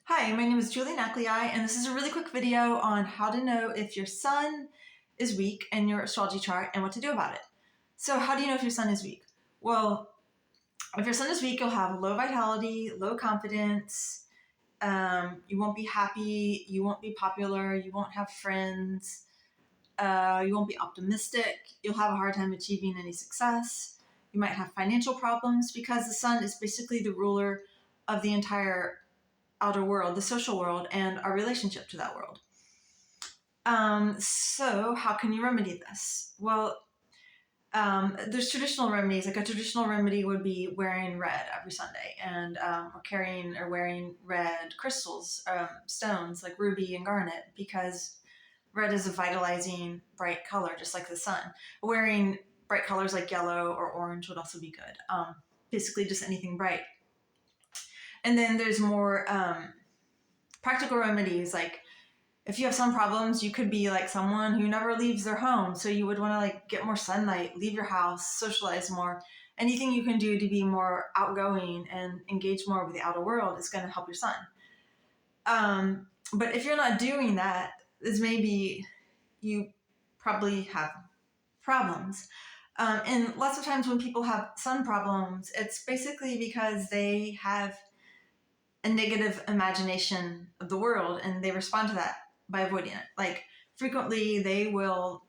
Hi, my name is Julie Naclei, and this is a really quick video on how to know if your sun is weak in your astrology chart and what to do about it. So how do you know if your sun is weak? Well, if your sun is weak, you'll have low vitality, low confidence, you won't be happy, you won't be popular, you won't have friends, you won't be optimistic, you'll have a hard time achieving any success, you might have financial problems because the sun is basically the ruler of the entire outer world, the social world, and our relationship to that world. So how can you remedy this? Well, there's traditional remedies. Like a traditional remedy would be wearing red every Sunday and or carrying or wearing red crystals, stones like ruby and garnet, because red is a vitalizing, bright color, just like the sun. Wearing bright colors like yellow or orange would also be good. Basically, just anything bright. And then there's more practical remedies, like if you have some problems, you could be like someone who never leaves their home, so you would want to like get more sunlight, leave your house, socialize more. Anything you can do to be more outgoing and engage more with the outer world is going to help your sun. But if you're not doing that, it's maybe you probably have problems. And lots of times when people have sun problems, it's basically because they have a negative imagination of the world and they respond to that by avoiding it. Like frequently they will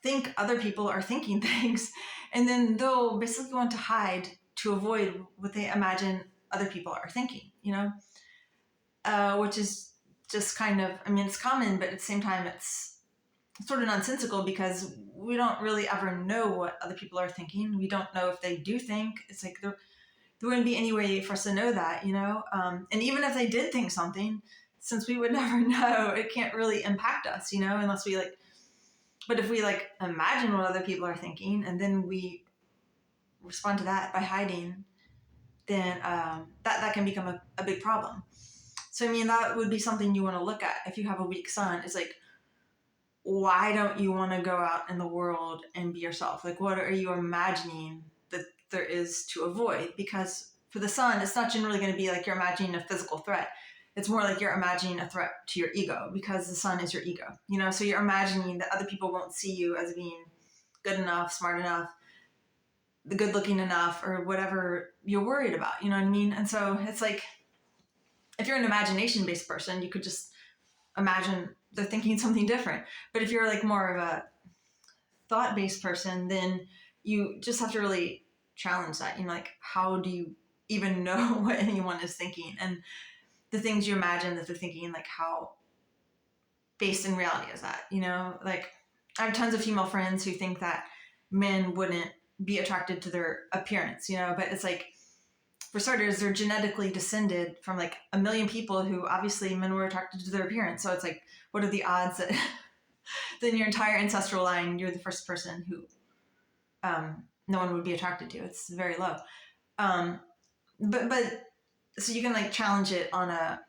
think other people are thinking things and then they'll basically want to hide to avoid what they imagine other people are thinking, which is just kind of, it's common, but at the same time it's sort of nonsensical because we don't really ever know what other people are thinking. We don't know if they do think. It's like there wouldn't be any way for us to know that, and even if they did think something, since we would never know, it can't really impact us, unless we but if we imagine what other people are thinking and then we respond to that by hiding, then that can become a big problem. So that would be something you want to look at if you have a weak sun. Is like, why don't you want to go out in the world and be yourself? Like, what are you imagining that there is to avoid? Because for the sun, it's not generally going to be like you're imagining a physical threat. It's more like you're imagining a threat to your ego, because the sun is your ego, so you're imagining that other people won't see you as being good enough, smart enough, good looking enough, or whatever you're worried about, you know what I mean? And so it's like, if you're an imagination based person, you could just imagine they're thinking something different. But if you're like more of a thought based person, then you just have to really challenge that. Like, how do you even know what anyone is thinking? And the things you imagine that they're thinking, like, how based in reality is that? Like, I have tons of female friends who think that men wouldn't be attracted to their appearance, but it's like, for starters, they're genetically descended from like a million people who obviously men were attracted to their appearance. So it's like, what are the odds that then your entire ancestral line, you're the first person who no one would be attracted to? It's very low. But so you can like challenge it on a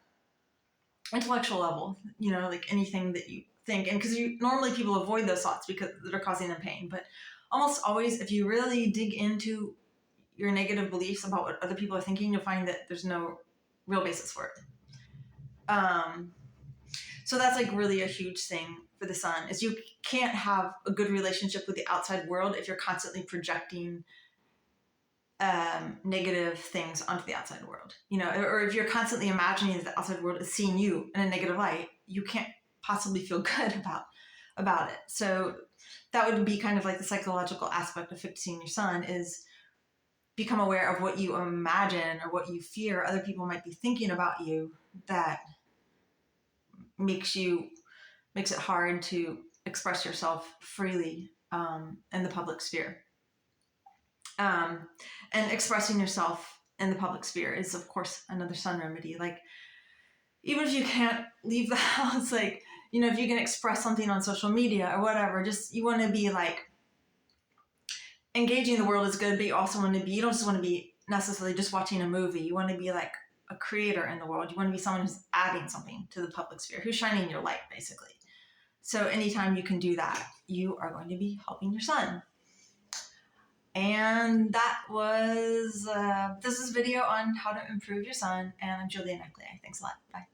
intellectual level, like anything that you think. And because normally people avoid those thoughts because they're causing them pain. But almost always, if you really dig into your negative beliefs about what other people are thinking, you'll find that there's no real basis for it. So that's like really a huge thing for the sun, is you can't have a good relationship with the outside world if you're constantly projecting negative things onto the outside world, or if you're constantly imagining that the outside world is seeing you in a negative light, you can't possibly feel good about it. So that would be kind of like the psychological aspect of fixing your sun, is become aware of what you imagine or what you fear other people might be thinking about you that makes it hard to express yourself freely in the public sphere. And expressing yourself in the public sphere is, of course, another sun remedy. Like, even if you can't leave the house, like, if you can express something on social media or whatever, just, you want to be like, engaging the world is good, but you also want to be, you don't just want to be necessarily just watching a movie. You want to be like a creator in the world. You want to be someone who's adding something to the public sphere, who's shining your light, basically. So anytime you can do that, you are going to be helping your sun. And that was this is a video on how to improve your sun, and I'm Julia Neckley. Thanks a lot. Bye.